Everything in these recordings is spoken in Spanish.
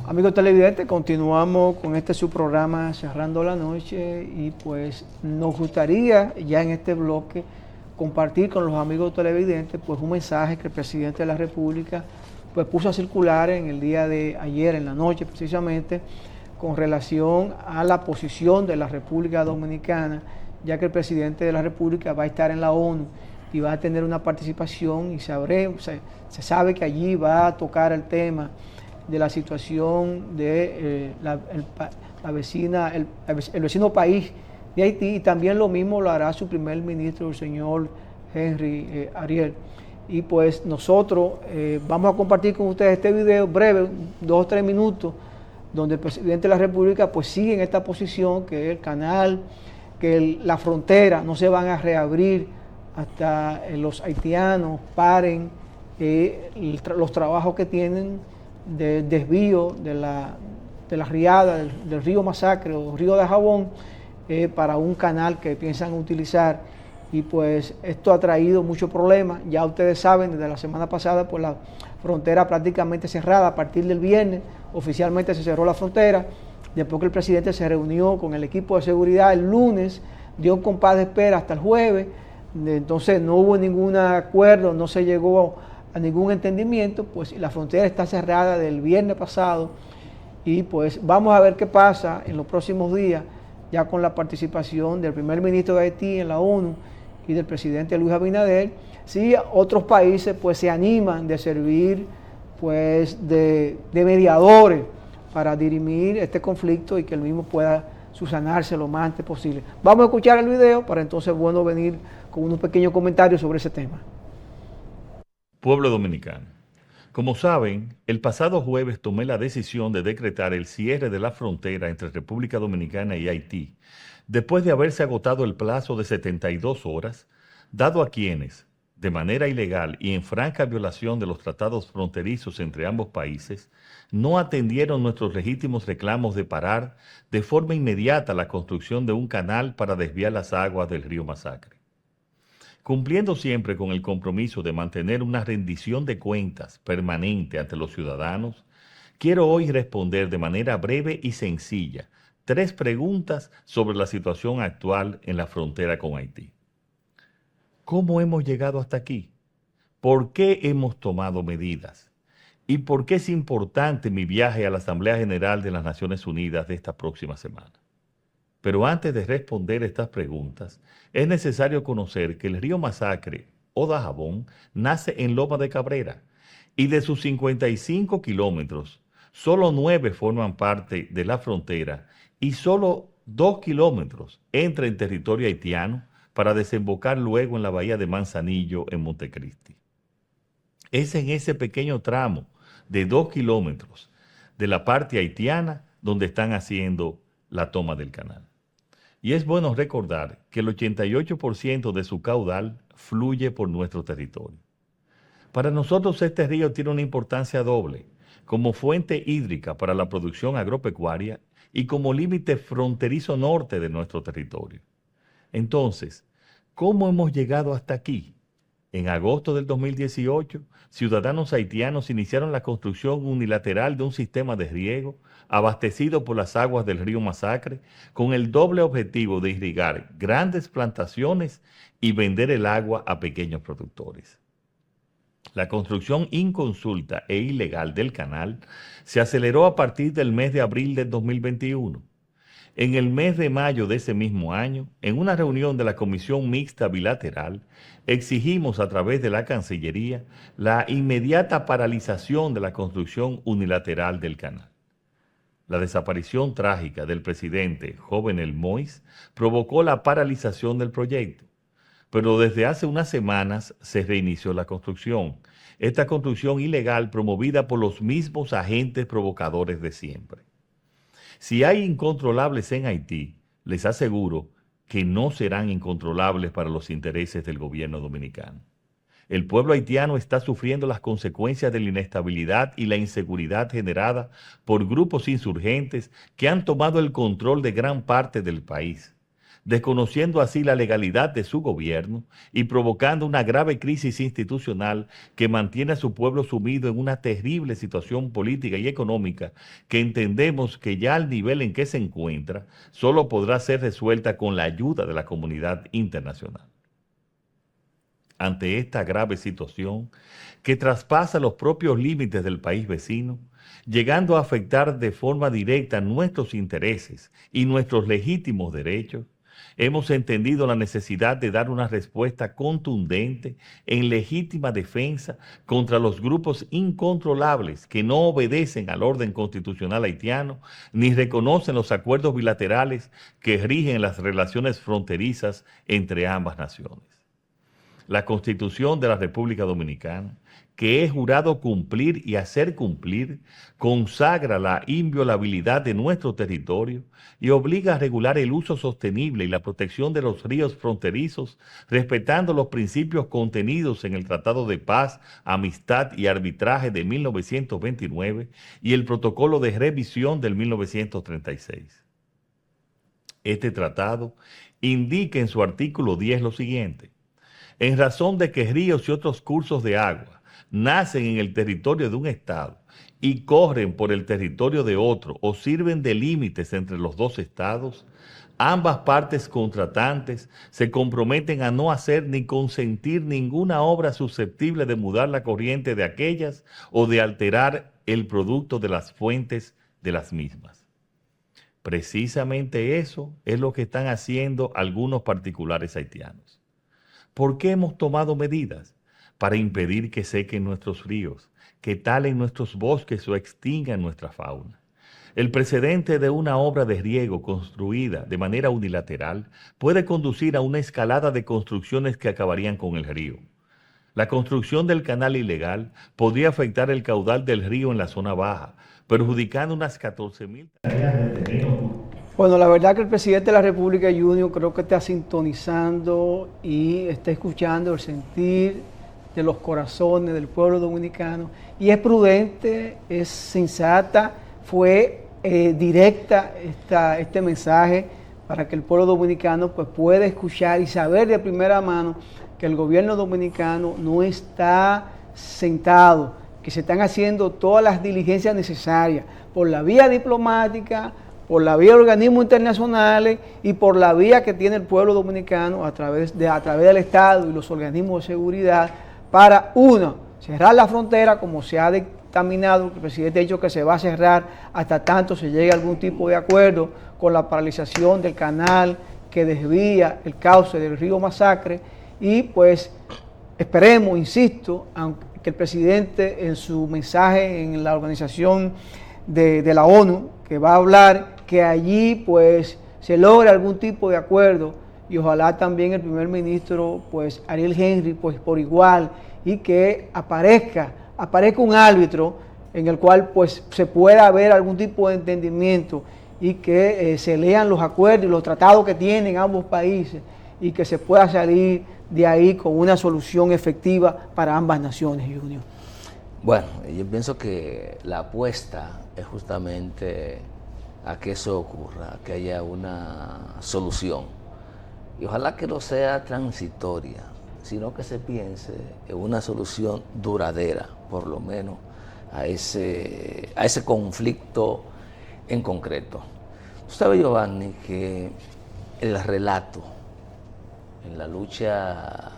Amigos televidentes, continuamos con este su programa Cerrando la Noche y pues nos gustaría ya en este bloque compartir con los amigos televidentes pues un mensaje que el presidente de la República pues puso a circular en el día de ayer, en la noche precisamente, con relación a la posición de la República Dominicana, ya que el presidente de la República va a estar en la ONU y va a tener una participación y se sabe que allí va a tocar el tema de la situación de el vecino país de Haití, y también lo mismo lo hará su primer ministro, el señor Henry Ariel. Y pues nosotros vamos a compartir con ustedes este video breve, 2 o 3 minutos, donde el presidente de la República pues sigue en esta posición, que el canal, que la frontera no se van a reabrir hasta los haitianos paren los trabajos que tienen de desvío de la riada del río Masacre o río de Jabón para un canal que piensan utilizar. Y pues esto ha traído muchos problemas. Ya ustedes saben, desde la semana pasada pues la frontera prácticamente cerrada. A partir del viernes oficialmente se cerró la frontera, después que el presidente se reunió con el equipo de seguridad el lunes, dio un compás de espera hasta el jueves. Entonces no hubo ningún acuerdo, no se llegó a ningún entendimiento, pues la frontera está cerrada del viernes pasado. Y pues vamos a ver qué pasa en los próximos días, ya con la participación del primer ministro de Haití en la ONU y del presidente Luis Abinader, si otros países pues se animan de servir pues de mediadores para dirimir este conflicto y que el mismo pueda subsanarse lo más antes posible. Vamos a escuchar el video para entonces bueno venir con unos pequeños comentarios sobre ese tema. Pueblo dominicano, como saben, el pasado jueves tomé la decisión de decretar el cierre de la frontera entre República Dominicana y Haití, después de haberse agotado el plazo de 72 horas, dado a quienes, de manera ilegal y en franca violación de los tratados fronterizos entre ambos países, no atendieron nuestros legítimos reclamos de parar de forma inmediata la construcción de un canal para desviar las aguas del río Masacre. Cumpliendo siempre con el compromiso de mantener una rendición de cuentas permanente ante los ciudadanos, quiero hoy responder de manera breve y sencilla 3 preguntas sobre la situación actual en la frontera con Haití. ¿Cómo hemos llegado hasta aquí? ¿Por qué hemos tomado medidas? ¿Y por qué es importante mi viaje a la Asamblea General de las Naciones Unidas de esta próxima semana? Pero antes de responder estas preguntas, es necesario conocer que el río Masacre o Dajabón nace en Loma de Cabrera y de sus 55 kilómetros, solo 9 forman parte de la frontera y solo 2 kilómetros entra en territorio haitiano para desembocar luego en la bahía de Manzanillo en Montecristi. Es en ese pequeño tramo de 2 kilómetros de la parte haitiana donde están haciendo la toma del canal. Y es bueno recordar que el 88% de su caudal fluye por nuestro territorio. Para nosotros este río tiene una importancia doble, como fuente hídrica para la producción agropecuaria y como límite fronterizo norte de nuestro territorio. Entonces, ¿cómo hemos llegado hasta aquí? En agosto del 2018, ciudadanos haitianos iniciaron la construcción unilateral de un sistema de riego abastecido por las aguas del río Masacre con el doble objetivo de irrigar grandes plantaciones y vender el agua a pequeños productores. La construcción inconsulta e ilegal del canal se aceleró a partir del mes de abril del 2021. En el mes de mayo de ese mismo año, en una reunión de la Comisión Mixta Bilateral, exigimos a través de la Cancillería la inmediata paralización de la construcción unilateral del canal. La desaparición trágica del presidente Jovenel Moïse provocó la paralización del proyecto, pero desde hace unas semanas se reinició la construcción. Esta construcción ilegal promovida por los mismos agentes provocadores de siempre. Si hay incontrolables en Haití, les aseguro que no serán incontrolables para los intereses del gobierno dominicano. El pueblo haitiano está sufriendo las consecuencias de la inestabilidad y la inseguridad generada por grupos insurgentes que han tomado el control de gran parte del país, desconociendo así la legalidad de su gobierno y provocando una grave crisis institucional que mantiene a su pueblo sumido en una terrible situación política y económica que entendemos que ya al nivel en que se encuentra solo podrá ser resuelta con la ayuda de la comunidad internacional. Ante esta grave situación que traspasa los propios límites del país vecino, llegando a afectar de forma directa nuestros intereses y nuestros legítimos derechos, hemos entendido la necesidad de dar una respuesta contundente en legítima defensa contra los grupos incontrolables que no obedecen al orden constitucional haitiano ni reconocen los acuerdos bilaterales que rigen las relaciones fronterizas entre ambas naciones. La Constitución de la República Dominicana, que he jurado cumplir y hacer cumplir, consagra la inviolabilidad de nuestro territorio y obliga a regular el uso sostenible y la protección de los ríos fronterizos, respetando los principios contenidos en el Tratado de Paz, Amistad y Arbitraje de 1929 y el Protocolo de Revisión del 1936. Este tratado indica en su artículo 10 lo siguiente: en razón de que ríos y otros cursos de agua nacen en el territorio de un estado y corren por el territorio de otro o sirven de límites entre los dos estados, ambas partes contratantes se comprometen a no hacer ni consentir ninguna obra susceptible de mudar la corriente de aquellas o de alterar el producto de las fuentes de las mismas. Precisamente eso es lo que están haciendo algunos particulares haitianos. ¿Por qué hemos tomado medidas? Para impedir que sequen nuestros ríos, que talen nuestros bosques o extingan nuestra fauna. El precedente de una obra de riego construida de manera unilateral puede conducir a una escalada de construcciones que acabarían con el río. La construcción del canal ilegal podría afectar el caudal del río en la zona baja, perjudicando unas 14,000 tareas de terreno. Bueno, la verdad que el presidente de la República, Junior, creo que está sintonizando y está escuchando el sentir de los corazones del pueblo dominicano, y es prudente, es sensata, fue directa este mensaje para que el pueblo dominicano pues, pueda escuchar y saber de primera mano que el gobierno dominicano no está sentado, que se están haciendo todas las diligencias necesarias por la vía diplomática, por la vía de organismos internacionales y por la vía que tiene el pueblo dominicano a través del Estado y los organismos de seguridad para, uno, cerrar la frontera como se ha dictaminado. El presidente ha dicho que se va a cerrar hasta tanto se llegue a algún tipo de acuerdo con la paralización del canal que desvía el cauce del río Masacre, y pues esperemos, insisto, que el presidente en su mensaje en la organización de la ONU, que va a hablar, que allí pues se logre algún tipo de acuerdo, y ojalá también el primer ministro pues Ariel Henry pues por igual, y que aparezca un árbitro en el cual pues se pueda haber algún tipo de entendimiento y que se lean los acuerdos y los tratados que tienen ambos países y que se pueda salir de ahí con una solución efectiva para ambas naciones, Junior. Bueno, yo pienso que la apuesta es justamente a que eso ocurra, a que haya una solución. Y ojalá que no sea transitoria, sino que se piense en una solución duradera, por lo menos, a ese conflicto en concreto. Usted sabe, Giovanni, que el relato en la lucha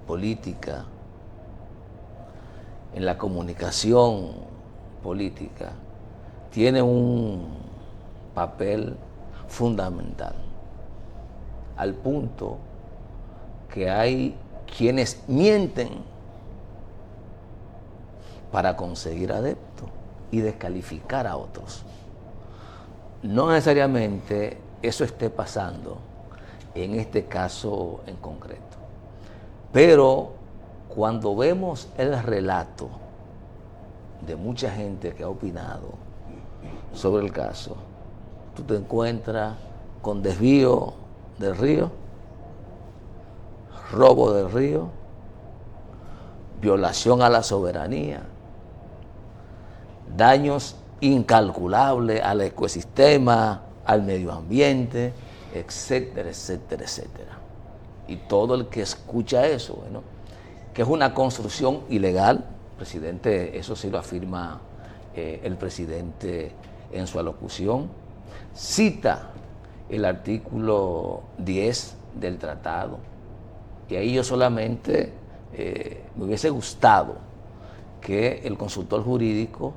política, en la comunicación política, tiene un papel fundamental, al punto que hay quienes mienten para conseguir adeptos y descalificar a otros. No necesariamente eso esté pasando en este caso en concreto, pero cuando vemos el relato de mucha gente que ha opinado sobre el caso, tú te encuentras con desvío del río, robo del río, violación a la soberanía, daños incalculables al ecosistema, al medio ambiente, etcétera, etcétera, etcétera. Y todo el que escucha eso, bueno, que es una construcción ilegal, presidente, eso sí lo afirma el presidente en su alocución, cita el artículo 10 del tratado, y ahí yo solamente me hubiese gustado que el consultor jurídico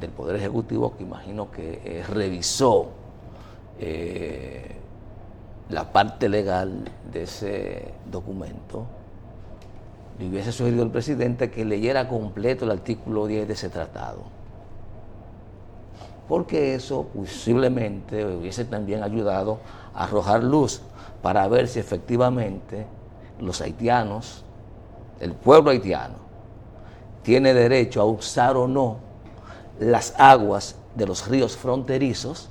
del Poder Ejecutivo, que imagino que revisó la parte legal de ese documento, le hubiese sugerido al presidente que leyera completo el artículo 10 de ese tratado, porque eso posiblemente hubiese también ayudado a arrojar luz para ver si efectivamente los haitianos, el pueblo haitiano, tiene derecho a usar o no las aguas de los ríos fronterizos,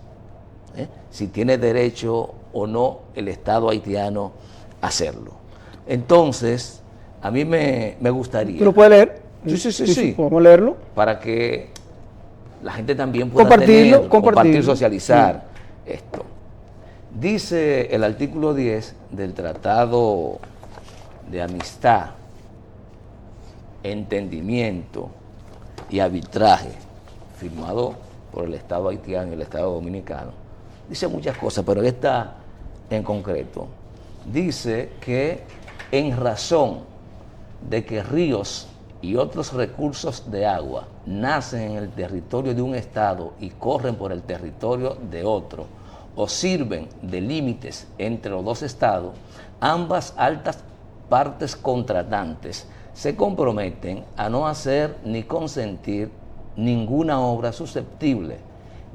si tiene derecho o no el Estado haitiano a hacerlo. Entonces, a mí me gustaría... ¿Tú lo puedes leer? Sí. ¿Podemos leerlo? Para que la gente también pueda compartir, socializar esto. Dice el artículo 10 del Tratado de Amistad, Entendimiento y Arbitraje, firmado por el Estado haitiano y el Estado dominicano. Dice muchas cosas, pero esta en concreto dice que en razón de que ríos y otros recursos de agua nacen en el territorio de un estado y corren por el territorio de otro, o sirven de límites entre los dos estados, ambas altas partes contratantes se comprometen a no hacer ni consentir ninguna obra susceptible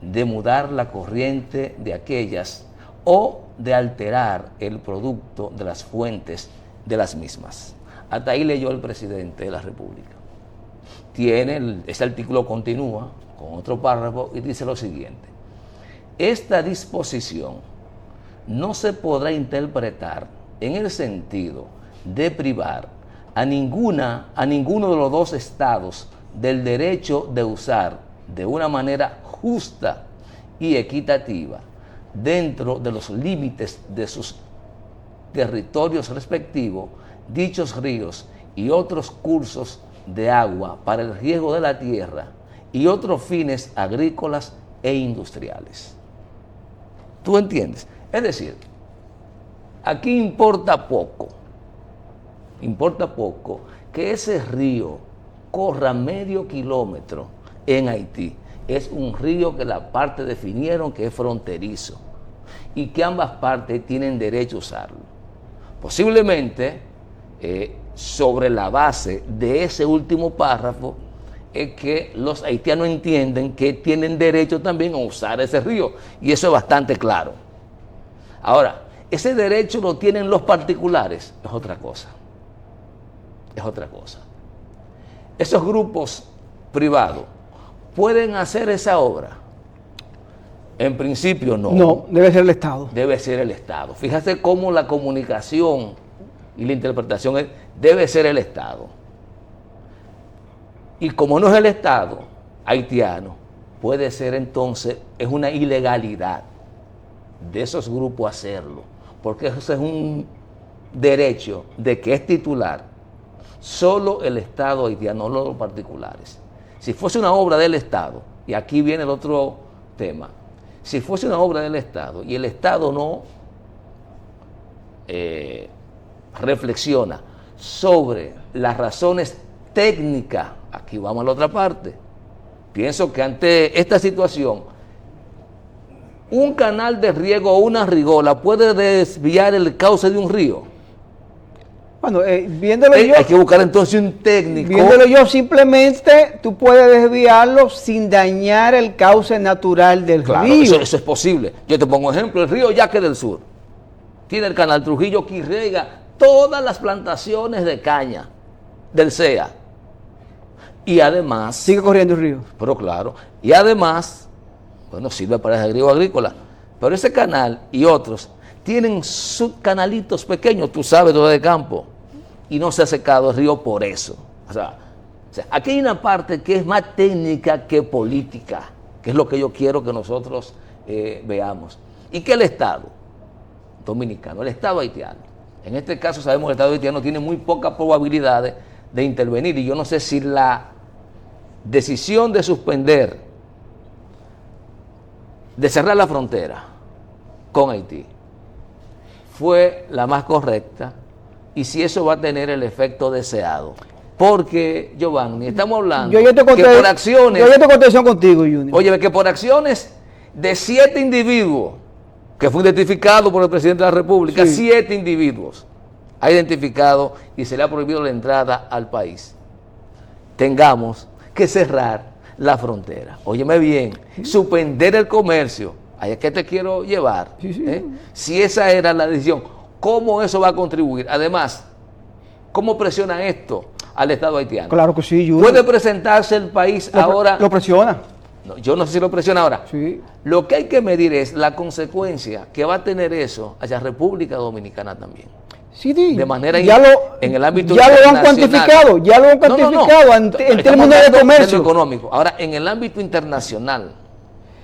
de mudar la corriente de aquellas o de alterar el producto de las fuentes de las mismas. Hasta ahí leyó el presidente de la República. Ese artículo continúa con otro párrafo y dice lo siguiente: esta disposición no se podrá interpretar en el sentido de privar a ninguno de los dos estados del derecho de usar de una manera justa y equitativa, dentro de los límites de sus territorios respectivos, dichos ríos y otros cursos de agua para el riego de la tierra y otros fines agrícolas e industriales. ¿Tú entiendes? Es decir, aquí importa poco que ese río corra medio kilómetro en Haití. Es un río que la parte definieron que es fronterizo y que ambas partes tienen derecho a usarlo. Posiblemente, sobre la base de ese último párrafo, es que los haitianos entienden que tienen derecho también a usar ese río, y eso es bastante claro. Ahora, ese derecho lo tienen los particulares, es otra cosa. Esos grupos privados pueden hacer esa obra. En principio no. No, debe ser el Estado. Debe ser el Estado. Fíjate cómo la comunicación y la interpretación debe ser el Estado. Y como no es el Estado haitiano, puede ser entonces, es una ilegalidad de esos grupos hacerlo, porque eso es un derecho de que es titular solo el Estado haitiano, no los particulares. Si fuese una obra del Estado, y aquí viene el otro tema, si fuese una obra del Estado y el Estado no reflexiona sobre las razones técnicas, aquí vamos a la otra parte. Pienso que ante esta situación, un canal de riego o una rigola puede desviar el cauce de un río. Bueno, viéndolo yo... Hay que buscar entonces un técnico. Viéndolo yo, simplemente tú puedes desviarlo sin dañar el cauce natural del río. Eso es posible. Yo te pongo ejemplo, el río Yaque del Sur tiene el canal Trujillo que riega todas las plantaciones de caña del CEA. Y además... Sigue corriendo el río. Pero claro, y además, bueno, sirve para el río agrícola, pero ese canal y otros tienen sus canalitos pequeños, tú sabes, todo de campo, y no se ha secado el río por eso. O sea, aquí hay una parte que es más técnica que política, que es lo que yo quiero que nosotros veamos. Y que el Estado dominicano, el Estado haitiano. En este caso sabemos que el Estado haitiano tiene muy pocas probabilidades de intervenir, y yo no sé si la decisión de suspender, de cerrar la frontera con Haití, fue la más correcta, y si eso va a tener el efecto deseado. Porque, Giovanni, estamos hablando que por acciones... Yo tengo contención contigo, Junior. Oye, que por acciones de 7 individuos, que fue identificado por el presidente de la República, sí. 7 individuos ha identificado y se le ha prohibido la entrada al país. Tengamos que cerrar la frontera. Óyeme bien, suspender el comercio. ¿A qué te quiero llevar? Si esa era la decisión, ¿cómo eso va a contribuir? Además, ¿cómo presiona esto al Estado haitiano? Claro que sí, Junior. ¿Puede presentarse el país ahora? Lo presiona. No, yo no sé si lo presiona ahora. Sí. Lo que hay que medir es la consecuencia que va a tener eso hacia República Dominicana también. Sí, sí. De manera en el ámbito ya internacional. Lo han cuantificado, ya lo han cuantificado en términos de comercio. Económico. Ahora, en el ámbito internacional,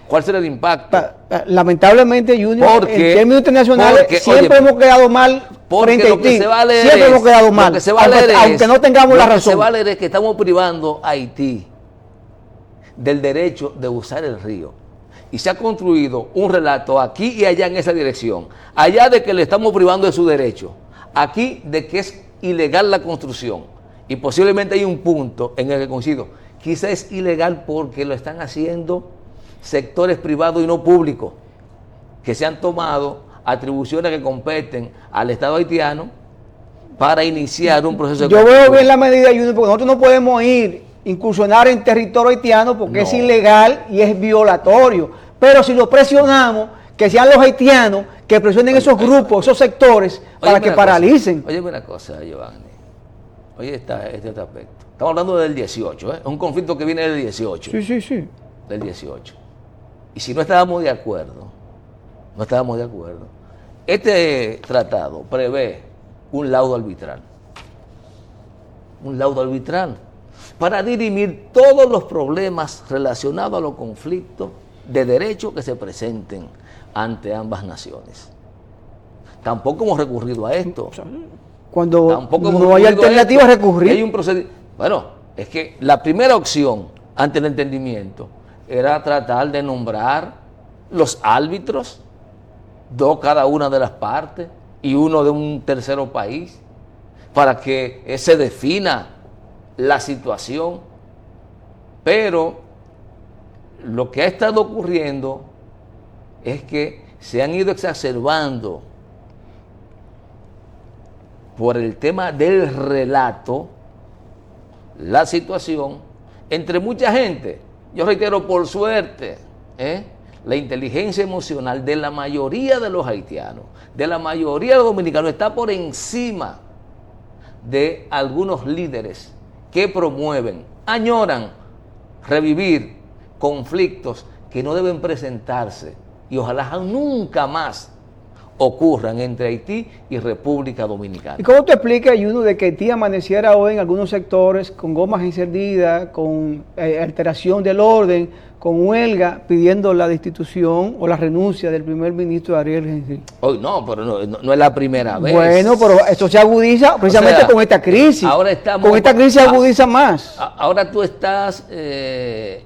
¿cuál será el impacto? Lamentablemente, Junior, en términos internacionales siempre hemos quedado mal frente a Haití. Siempre hemos quedado mal, aunque no tengamos la razón. Lo que se va a leer es que estamos privando a Haití del derecho de usar el río. Y se ha construido un relato aquí y allá en esa dirección. Allá de que le estamos privando de su derecho. Aquí de que es ilegal la construcción. Y posiblemente hay un punto en el que coincido. Quizá es ilegal porque lo están haciendo sectores privados y no públicos, que se han tomado atribuciones que competen al Estado haitiano para iniciar un proceso de construcción. Yo veo bien la medida, Junior, porque nosotros no podemos incursionar en territorio haitiano porque es ilegal y es violatorio. Pero si lo presionamos, que sean los haitianos que presionen esos grupos, esos sectores, para que paralicen. Oye, una cosa, Giovanni. Oye, este otro aspecto. Estamos hablando del 18, ¿eh? Es un conflicto que viene del 18. Sí. Del 18. Y si no estábamos de acuerdo, este tratado prevé un laudo arbitral. Un laudo arbitral para dirimir todos los problemas relacionados a los conflictos de derecho que se presenten ante ambas naciones. Tampoco hemos recurrido a esto. Cuando no hay alternativa a recurrir. Hay un bueno, es que la primera opción ante el entendimiento era tratar de nombrar los árbitros, 2 cada una de las partes y uno de un tercero país, para que se defina la situación. Pero lo que ha estado ocurriendo es que se han ido exacerbando por el tema del relato la situación entre mucha gente. Yo reitero, por suerte, la inteligencia emocional de la mayoría de los haitianos, de la mayoría de los dominicanos, está por encima de algunos líderes que promueven, añoran revivir conflictos que no deben presentarse y ojalá nunca más ocurran entre Haití y República Dominicana. ¿Y cómo te explica, Juno, de que Haití amaneciera hoy en algunos sectores con gomas encendidas, con alteración del orden, con huelga, pidiendo la destitución o la renuncia del primer ministro Ariel Henry? Hoy no, pero no es la primera vez. Bueno, pero esto se agudiza precisamente con esta crisis. Ahora estamos, con esta crisis se agudiza más. Ahora tú estás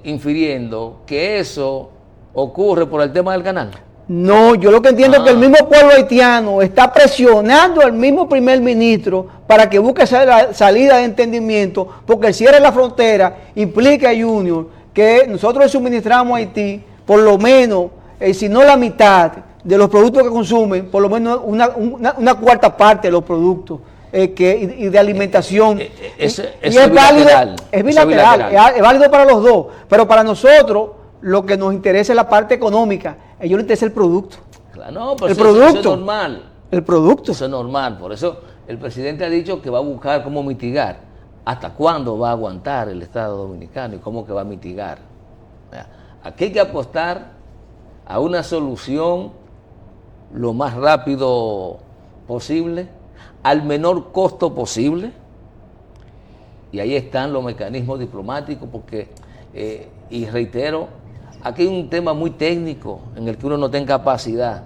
infiriendo que eso ocurre por el tema del canal. No, yo lo que entiendo es que el mismo pueblo haitiano está presionando al mismo primer ministro para que busque salida de entendimiento, porque el cierre de la frontera implica, Junior, que nosotros le suministramos a Haití por lo menos, si no la mitad de los productos que consumen, por lo menos una cuarta parte de los productos y de alimentación. Es bilateral. Es bilateral, es válido para los dos, pero para nosotros lo que nos interesa es la parte económica. A ellos les interesa el producto. Claro, no, pero eso es normal. El producto. Eso es normal. Por eso el presidente ha dicho que va a buscar cómo mitigar. ¿Hasta cuándo va a aguantar el Estado Dominicano y cómo que va a mitigar? Aquí hay que apostar a una solución lo más rápido posible, al menor costo posible. Y ahí están los mecanismos diplomáticos, porque, y reitero, aquí hay un tema muy técnico en el que uno no tiene capacidad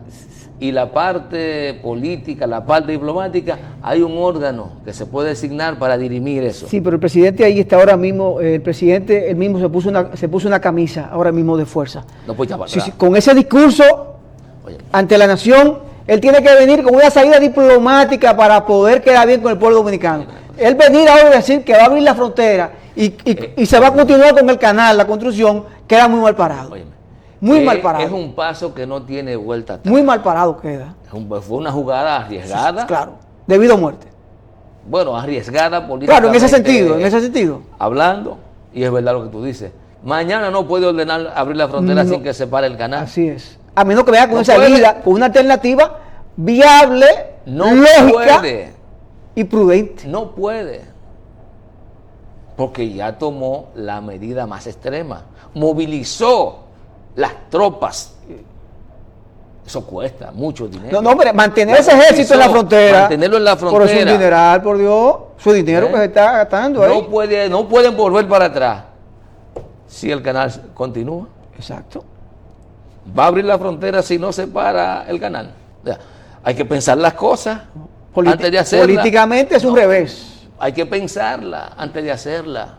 y la parte política, la parte diplomática, hay un órgano que se puede designar para dirimir eso. Sí, pero el presidente ahí está ahora mismo, el presidente él mismo se puso una camisa ahora mismo de fuerza. No puede echar para Sí, atrás. sí, con ese discurso Oye, ante la nación, él tiene que venir con una salida diplomática para poder quedar bien con el pueblo dominicano. Él venir ahora a decir que va a abrir la frontera y se va a continuar con el canal, la construcción, queda muy mal parado. óyeme, Muy mal parado. es un paso que no tiene vuelta atrás. Muy mal parado queda. Fue una jugada arriesgada. Claro, debido a muerte. Bueno, arriesgada políticamente. Claro, en ese sentido. Hablando, y es verdad lo que tú dices. Mañana no puede ordenar abrir la frontera No. sin que se pare el canal. Así es. A menos que vea con No una puede. salida, con una alternativa viable, No lógica puede. y prudente. No puede. Porque ya tomó la medida más extrema. Movilizó las tropas. Eso cuesta mucho dinero. No, no, hombre, mantener ese ejército en la frontera. Mantenerlo en la Por eso es un frontera. dineral, por Dios. Su dinero que se está gastando ahí. No pueden volver para atrás si el canal continúa. Exacto. Va a abrir la frontera si no se para el canal. O sea, hay que pensar las cosas antes de hacerlas. Políticamente es un revés. Hay que pensarla antes de hacerla.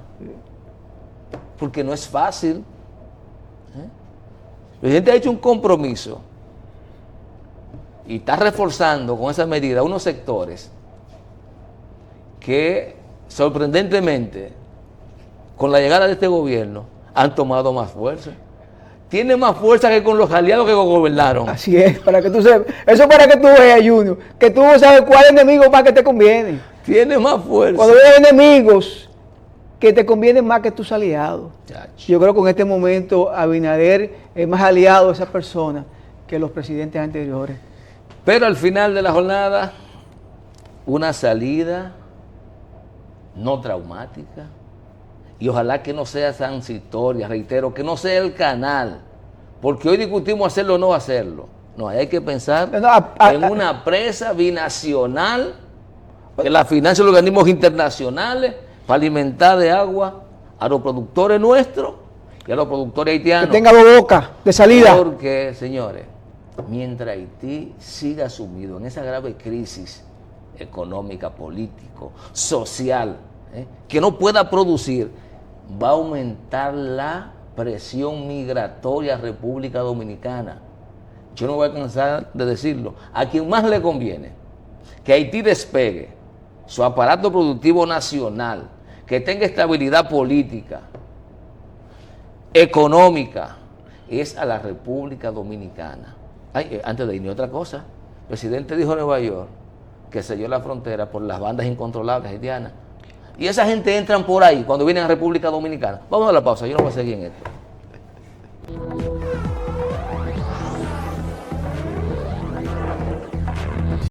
Porque no es fácil. El presidente ha hecho un compromiso y está reforzando con esa medida unos sectores que sorprendentemente con la llegada de este gobierno han tomado más fuerza. Tiene más fuerza que con los aliados que gobernaron. Así es, para que tú sepas. Eso es para que tú veas, Junior, que tú sabes cuál enemigo más que te conviene. Tiene más fuerza. Cuando hay enemigos que te convienen más que tus aliados. Chacho. Yo creo que en este momento Abinader es más aliado de esa persona que los presidentes anteriores. Pero al final de la jornada, una salida no traumática y ojalá que no sea transitoria, reitero, que no sea el canal, porque hoy discutimos hacerlo o no hacerlo. No, hay que pensar en una presa binacional que la financian los organismos internacionales para alimentar de agua a los productores nuestros y a los productores haitianos. Que tenga dos bocas de salida. Porque, señores, mientras Haití siga sumido en esa grave crisis económica, político, social, que no pueda producir, va a aumentar la presión migratoria a República Dominicana. Yo no voy a cansar de decirlo. A quien más le conviene que Haití despegue su aparato productivo nacional, que tenga estabilidad política, económica, es a la República Dominicana. Ay, antes de irme, otra cosa. El presidente dijo en Nueva York que selló la frontera por las bandas incontrolables haitianas. Y esa gente entran por ahí cuando vienen a República Dominicana. Vamos a la pausa, yo no voy a seguir en esto.